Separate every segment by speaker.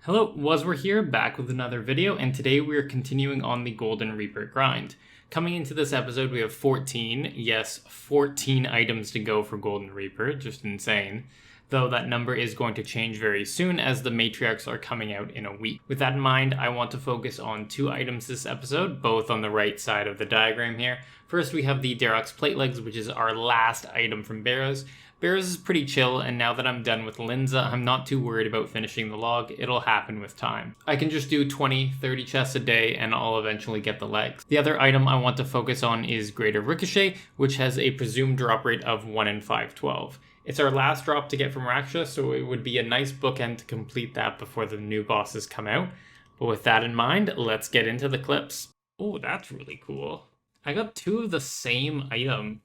Speaker 1: Hello, Waswere here, back with another video, and today we are continuing on the Golden Reaper grind. Coming into this episode, we have 14, yes, 14 items to go for Golden Reaper, just insane. Though that number is going to change very soon as the Matriarchs are coming out in a week. With that in mind, I want to focus on 2 items this episode, both on the right side of the diagram here. First, we have the Darroch's Plate Legs, which is our last item from Barrows. Barrows is pretty chill, and now that I'm done with Linza, I'm not too worried about finishing the log. It'll happen with time. I can just do 20, 30 chests a day, and I'll eventually get the legs. The other item I want to focus on is Greater Ricochet, which has a presumed drop rate of 1 in 512. It's our last drop to get from Raksha, so it would be a nice bookend to complete that before the new bosses come out. But with that in mind, let's get into the clips. Oh, that's really cool. I got 2 of the same item.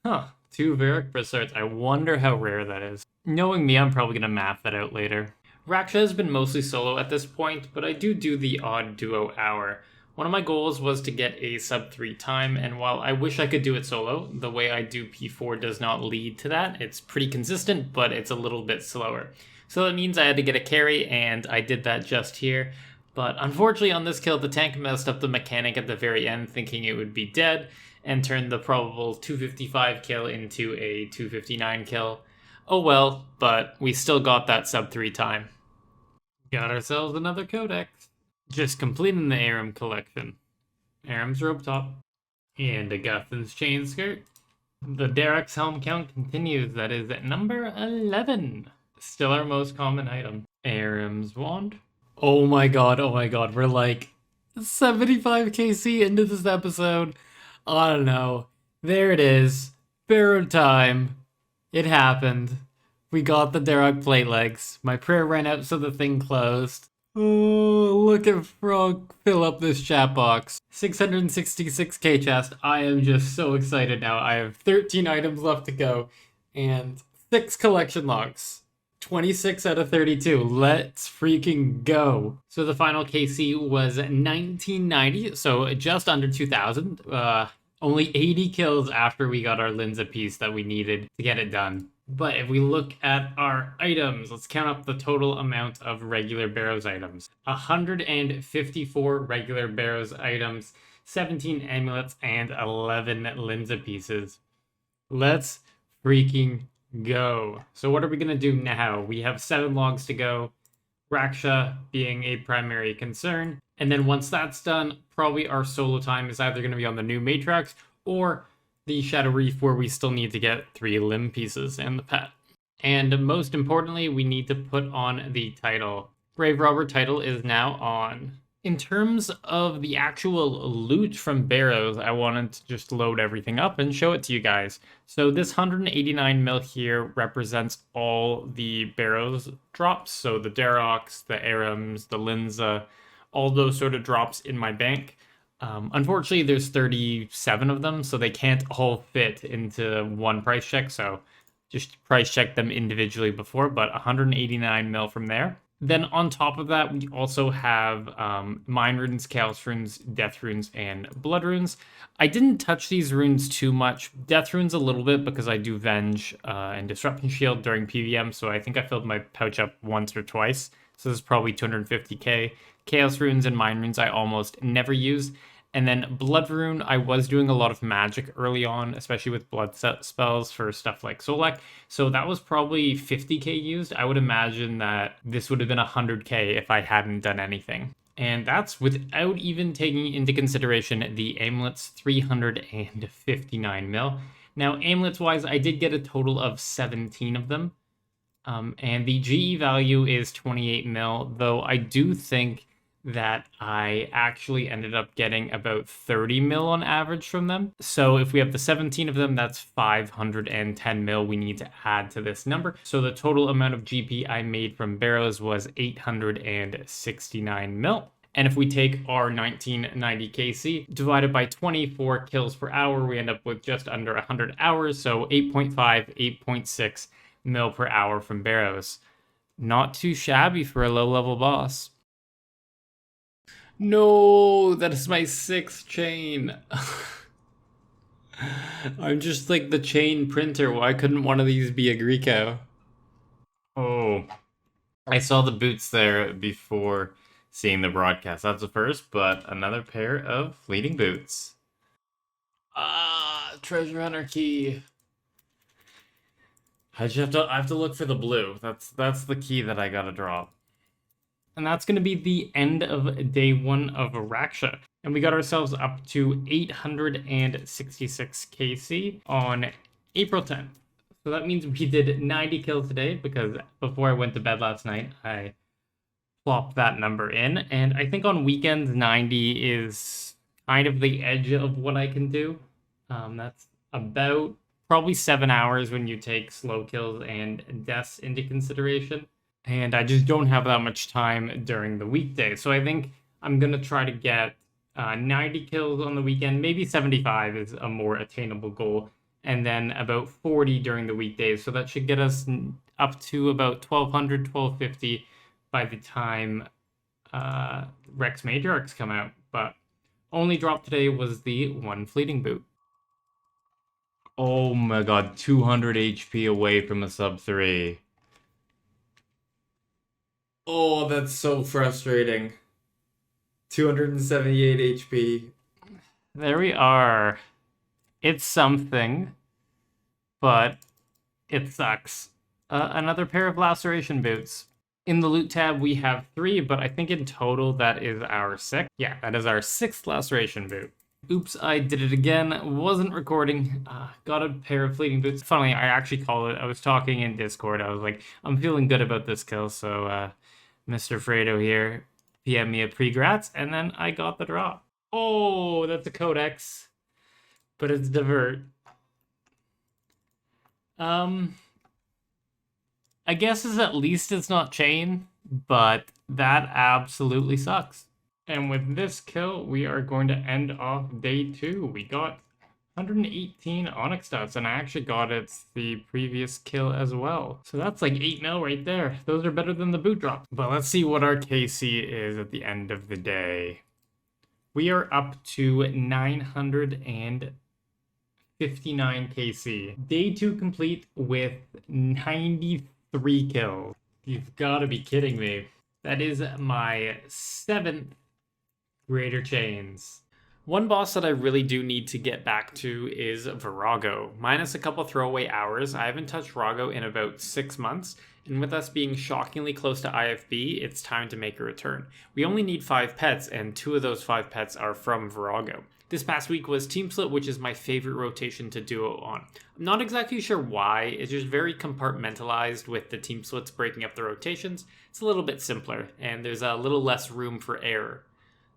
Speaker 1: Huh. 2 Varric Brassards. I wonder how rare that is. Knowing me, I'm probably going to map that out later. Raksha has been mostly solo at this point, but I do the odd duo hour. One of my goals was to get a sub 3 time, and while I wish I could do it solo, the way I do P4 does not lead to that. It's pretty consistent, but it's a little bit slower. So that means I had to get a carry, and I did that just here. But unfortunately on this kill, the tank messed up the mechanic at the very end, thinking it would be dead, and turned the probable 255 kill into a 259 kill. Oh well, but we still got that sub 3 time. Got ourselves another codex. Just completing the Aram collection. Aram's rope top. And a Guthan's chain skirt. The Darroch's helm count continues, that is at number 11. Still our most common item. Aram's wand. Oh my god, we're like 75 KC into this episode. I don't know. There it is. Barrow time. It happened. We got the Darroch plate legs. My prayer ran out so the thing closed. Oh, look at Frog fill up this chat box. 666k chest. I am just so excited now. I have 13 items left to go and 6 collection logs. 26 out of 32. Let's freaking go. So the final KC was 1990, so just under 2,000. Only 80 kills after we got our Linza piece that we needed to get it done. But if we look at our items, let's count up the total amount of regular Barrows items. 154 regular Barrows items, 17 amulets, and 11 Linza pieces. Let's freaking go. So what are we going to do now? We have 7 logs to go, Raksha being a primary concern. And then once that's done, probably our solo time is either going to be on the new Matriarchs or the Shadow Reef, where we still need to get 3 limb pieces and the pet. And most importantly, we need to put on the title. Brave Robber title is now on. In terms of the actual loot from Barrows, I wanted to just load everything up and show it to you guys. So this 189 mil here represents all the Barrows drops. So the Darrochs, the Arams, the Linza, all those sort of drops in my bank. Unfortunately, there's 37 of them, so they can't all fit into one price check. So just price check them individually before, but 189 mil from there. Then on top of that, we also have Mind Runes, Chaos Runes, Death Runes, and Blood Runes. I didn't touch these runes too much. Death Runes a little bit because I do Venge and Disruption Shield during PVM, so I think I filled my pouch up once or twice. So this is probably 250k. Chaos Runes and Mind Runes I almost never use. And then Blood Rune, I was doing a lot of magic early on, especially with blood set spells for stuff like Solak. So that was probably 50k used. I would imagine that this would have been 100k if I hadn't done anything. And that's without even taking into consideration the amulets, 359 mil. Now, amulets-wise, I did get a total of 17 of them. And the GE value is 28 mil, though I do think that I actually ended up getting about 30 mil on average from them. So if we have the 17 of them, that's 510 mil we need to add to this number. So the total amount of GP I made from Barrows was 869 mil. And if we take our 1990 KC divided by 24 kills per hour, we end up with just under 100 hours. So 8.5, 8.6 mil per hour from Barrows. Not too shabby for a low-level boss. No, that is my 6th chain. I'm just like the chain printer. Why couldn't one of these be a Greeko? Oh, I saw the boots there before seeing the broadcast. That's the first, but another pair of fleeting boots. Treasure hunter key. I have to look for the blue. That's the key that I gotta drop. And that's going to be the end of day 1 of Raksha. And we got ourselves up to 866 KC on April 10th. So that means we did 90 kills today, because before I went to bed last night, I plopped that number in. And I think on weekends, 90 is kind of the edge of what I can do. That's about probably 7 hours when you take slow kills and deaths into consideration. And I just don't have that much time during the weekday. So I think I'm going to try to get 90 kills on the weekend. Maybe 75 is a more attainable goal. And then about 40 during the weekdays. So that should get us up to about 1200, 1250 by the time Rex Matriarchs come out. But only drop today was the one fleeting boot. Oh my god, 200 HP away from a sub 3. Oh, that's so frustrating. 278 HP. There we are. It's something, but it sucks. Another pair of laceration boots. In the loot tab, we have 3, but I think in total that is our 6th. Yeah, that is our 6th laceration boot. Oops, I did it again. Wasn't recording. Got a pair of fleeting boots. Funnily, I actually called it. I was talking in Discord. I was like, I'm feeling good about this kill, so Mr. Fredo here PM me a pre-grats, and then I got the drop. Oh, that's a codex, but it's divert. I guess at least it's not chain, but that absolutely sucks. And with this kill, we are going to end off day 2. We got 118 Onyx stats, and I actually got it the previous kill as well. So that's like 8 mil right there. Those are better than the boot drop. But let's see what our KC is at the end of the day. We are up to 959 KC. Day 2 complete with 93 kills. You've got to be kidding me. That is my 7th Greater Chains. One boss that I really do need to get back to is Virago. Minus a couple throwaway hours, I haven't touched Virago in about 6 months, and with us being shockingly close to IFB, it's time to make a return. We only need 5 pets, and 2 of those 5 pets are from Virago. This past week was Team Split, which is my favorite rotation to duo on. I'm not exactly sure why, it's just very compartmentalized with the Team Splits breaking up the rotations. It's a little bit simpler, and there's a little less room for error.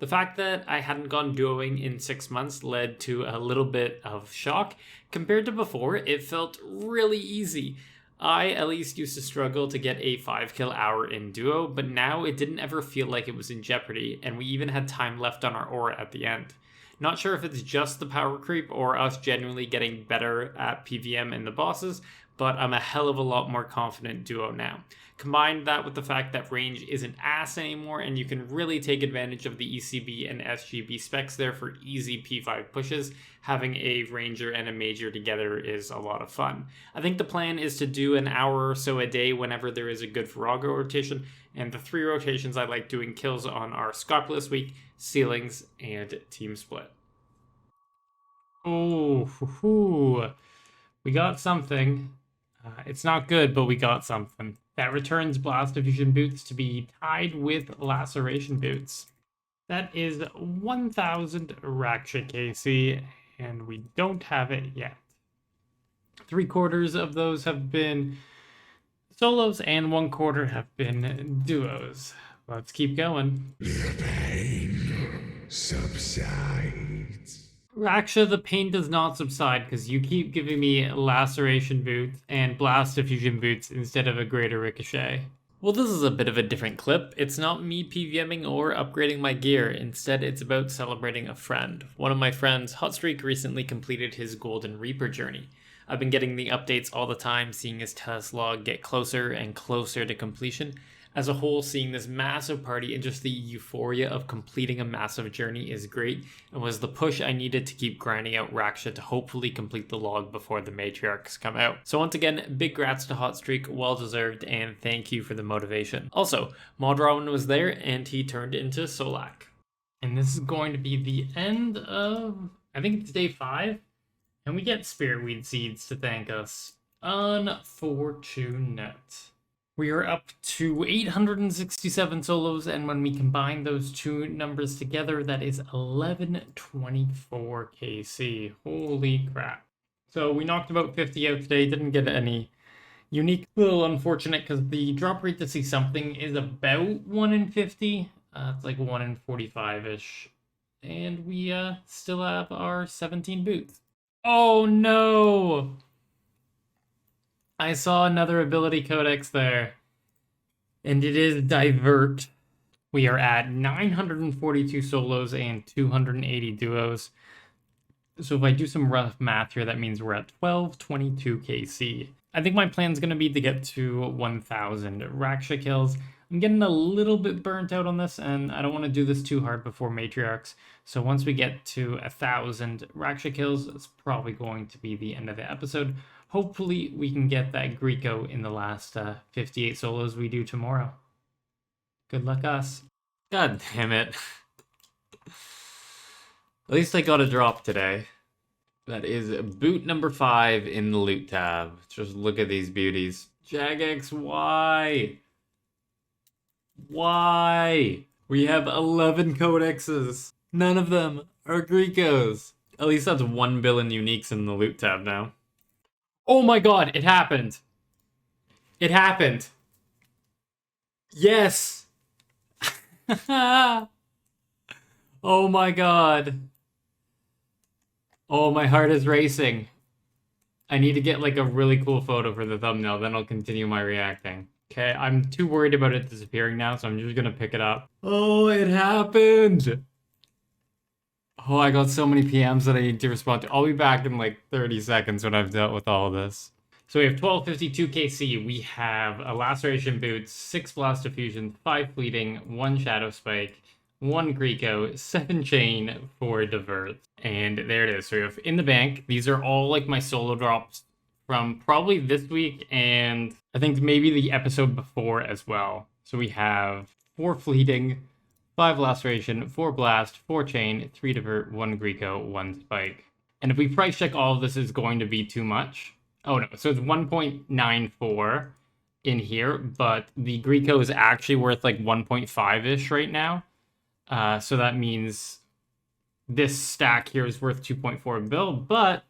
Speaker 1: The fact that I hadn't gone duoing in 6 months led to a little bit of shock. Compared to before, it felt really easy. I at least used to struggle to get a 5 kill hour in duo, but now it didn't ever feel like it was in jeopardy, and we even had time left on our aura at the end. Not sure if it's just the power creep or us genuinely getting better at PVM and the bosses, but I'm a hell of a lot more confident duo now. Combine that with the fact that range isn't ass anymore, and you can really take advantage of the ECB and SGB specs there for easy P5 pushes. Having a ranger and a major together is a lot of fun. I think the plan is to do an hour or so a day whenever there is a good Virago rotation, and the 3 rotations I like doing kills on are Scopulous Week, Ceilings, and Team Split. Oh, we got something. It's not good, but we got something. That returns Blast Diffusion Boots to be tied with Laceration Boots. That is 1000 Raksha KC, and we don't have it yet. 3/4 of those have been solos, and 1/4 have been duos. Let's keep going.
Speaker 2: The pain subsides.
Speaker 1: Raksha, the pain does not subside because you keep giving me Laceration Boots and Blast Diffusion Boots instead of a Greater Ricochet. Well, this is a bit of a different clip. It's not me PVMing or upgrading my gear. Instead, it's about celebrating a friend. One of my friends, Hotstreak, recently completed his Golden Reaper journey. I've been getting the updates all the time, seeing his task log get closer and closer to completion. As a whole, seeing this massive party and just the euphoria of completing a massive journey is great, and was the push I needed to keep grinding out Raksha to hopefully complete the log before the Matriarchs come out. So once again, big grats to Hotstreak, well deserved, and thank you for the motivation. Also, Modron was there and he turned into Solak. And this is going to be the end of, I think it's day 5, and we get Spiritweed Seeds to thank us. Unfortunate. We are up to 867 solos, and when we combine those two numbers together, that is 1124 KC. Holy crap. So we knocked about 50 out today, didn't get any unique. A little unfortunate because the drop rate to see something is about 1 in 50. It's like 1 in 45-ish. And we still have our 17 boots. Oh no! I saw another ability codex there. And it is Divert. We are at 942 solos and 280 duos. So if I do some rough math here, that means we're at 1222 KC. I think my plan is going to be to get to 1,000 Raksha kills. I'm getting a little bit burnt out on this, and I don't want to do this too hard before Matriarchs. So once we get to 1,000 Raksha kills, it's probably going to be the end of the episode. Hopefully we can get that Greco in the last 58 solos we do tomorrow. Good luck us. God damn it. At least I got a drop today. That is boot number 5 in the loot tab. Just look at these beauties. Jagex, why? Why? We have 11 codexes. None of them are Grecos. At least that's 1 billion uniques in the loot tab now. Oh my god, it happened. It happened. Yes. Oh my god. Oh, my heart is racing. I need to get like a really cool photo for the thumbnail, then I'll continue my reacting. Okay, I'm too worried about it disappearing now, so I'm just gonna pick it up. Oh, it happened! Oh, I got so many PMs that I need to respond to. I'll be back in like 30 seconds when I've dealt with all of this. So we have 1252 KC, we have a Laceration Boots, 6 Blast Diffusion, 5 Fleeting, 1 Shadow Spike, 1 Greco, 7 Chain, 4 Divert. And there it is. So we have in the bank. These are all like my solo drops from probably this week and I think maybe the episode before as well. So we have 4 Fleeting, 5 Laceration, 4 Blast, 4 Chain, 3 Divert, 1 Greco, 1 Spike. And if we price check all of this, is going to be too much. Oh no, so it's 1.94 in here, but the Greco is actually worth like 1.5-ish right now. So that means this stack here is worth 2.4 bill, but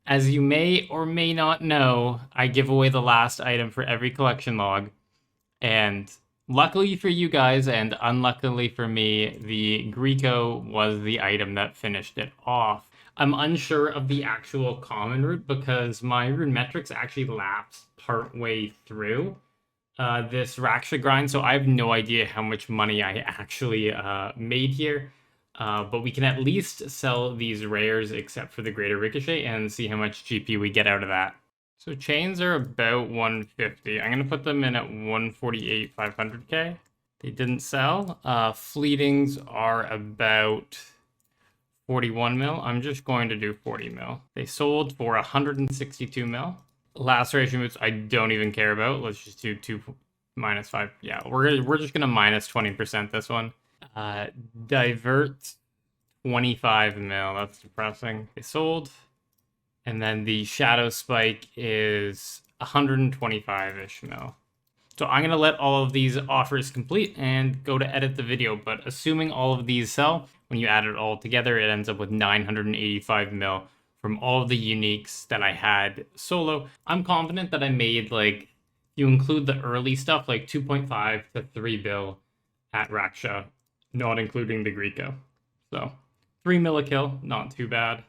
Speaker 1: as you may or may not know, I give away the last item for every collection log, and luckily for you guys and unluckily for me, the Greco was the item that finished it off. I'm unsure of the actual common route because my rune metrics actually lapsed partway through this Raksha grind, so I have no idea how much money I actually made here. But we can at least sell these rares except for the Greater Ricochet and see how much GP we get out of that. So chains are about 150. I'm going to put them in at 148, 500k. They didn't sell. Fleetings are about 41 mil. I'm just going to do 40 mil. They sold for 162 mil. Laceration Boots I don't even care about. Let's just do 2 minus 5. Yeah, we're just going to minus 20% this one. Divert 25 mil. That's depressing. They sold. And then the Shadow Spike is 125-ish mil. So I'm going to let all of these offers complete and go to edit the video. But assuming all of these sell, when you add it all together, it ends up with 985 mil from all of the uniques that I had solo. I'm confident that I made, like, you include the early stuff, like 2.5 to 3 bill at Raksha, not including the Greco. So 3 mil a kill, not too bad.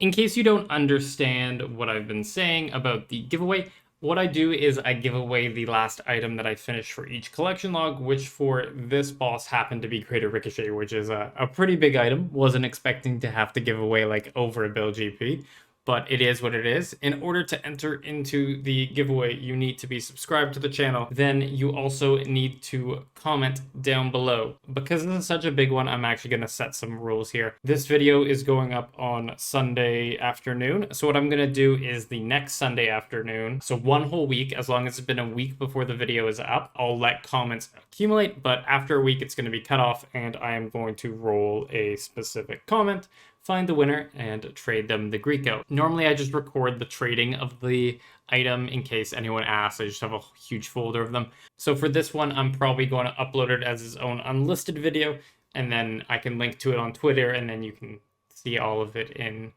Speaker 1: In case you don't understand what I've been saying about the giveaway, what I do is I give away the last item that I finished for each collection log, which for this boss happened to be Greater Ricochet, which is a pretty big item. Wasn't expecting to have to give away like over a bill GP, but it is what it is. In order to enter into the giveaway, you need to be subscribed to the channel. Then you also need to comment down below. Because this is such a big one, I'm actually going to set some rules here. This video is going up on Sunday afternoon. So what I'm going to do is the next Sunday afternoon, so one whole week, as long as it's been a week before the video is up, I'll let comments accumulate, but after a week it's going to be cut off, and I am going to roll a specific comment, find the winner, and trade them the Greeko. Normally I just record the trading of the item in case anyone asks. I just have a huge folder of them. So for this one, I'm probably going to upload it as its own unlisted video, and then I can link to it on Twitter, and then you can see all of it in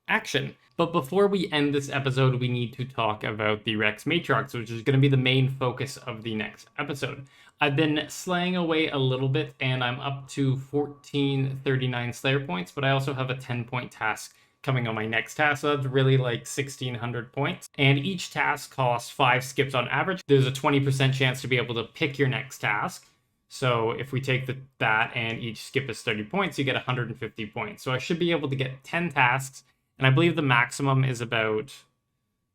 Speaker 1: action. But before we end this episode, we need to talk about the Rex Matriarchs, which is going to be the main focus of the next episode. I've been slaying away a little bit, and I'm up to 1439 Slayer points, but I also have a 10-point task coming on my next task, so that's really like 1600 points. And each task costs 5 skips on average. There's a 20% chance to be able to pick your next task. So if we take that and each skip is 30 points, you get 150 points. So I should be able to get 10 tasks, and I believe the maximum is about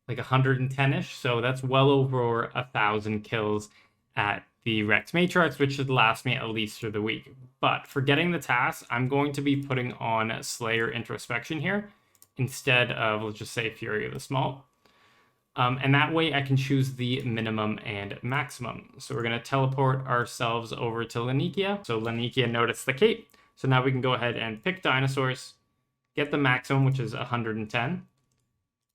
Speaker 1: like 110-ish, so that's well over 1,000 kills at the Rex Matriarchs, which should last me at least through the week. But for getting the tasks, I'm going to be putting on Slayer Introspection here instead of, let's just say, Fury of the Small. And that way I can choose the minimum and maximum. So we're going to teleport ourselves over to Lanikia. So Lanikia noticed the cape. So now we can go ahead and pick dinosaurs, get the maximum, which is 110,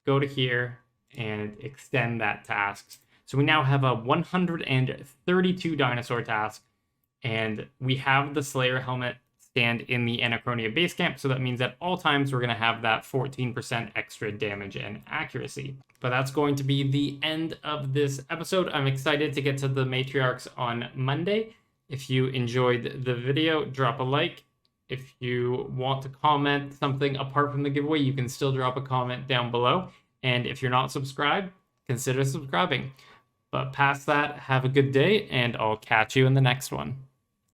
Speaker 1: go to here and extend that task. So we now have a 132 dinosaur task, and we have the Slayer helmet stand in the Anachronia base camp, so that means at all times we're going to have that 14% extra damage and accuracy. But that's going to be the end of this episode. I'm excited to get to the Matriarchs on Monday. If you enjoyed the video, drop a like. If you want to comment something apart from the giveaway, you can still drop a comment down below. And if you're not subscribed, consider subscribing. But past that, have a good day, and I'll catch you in the next one.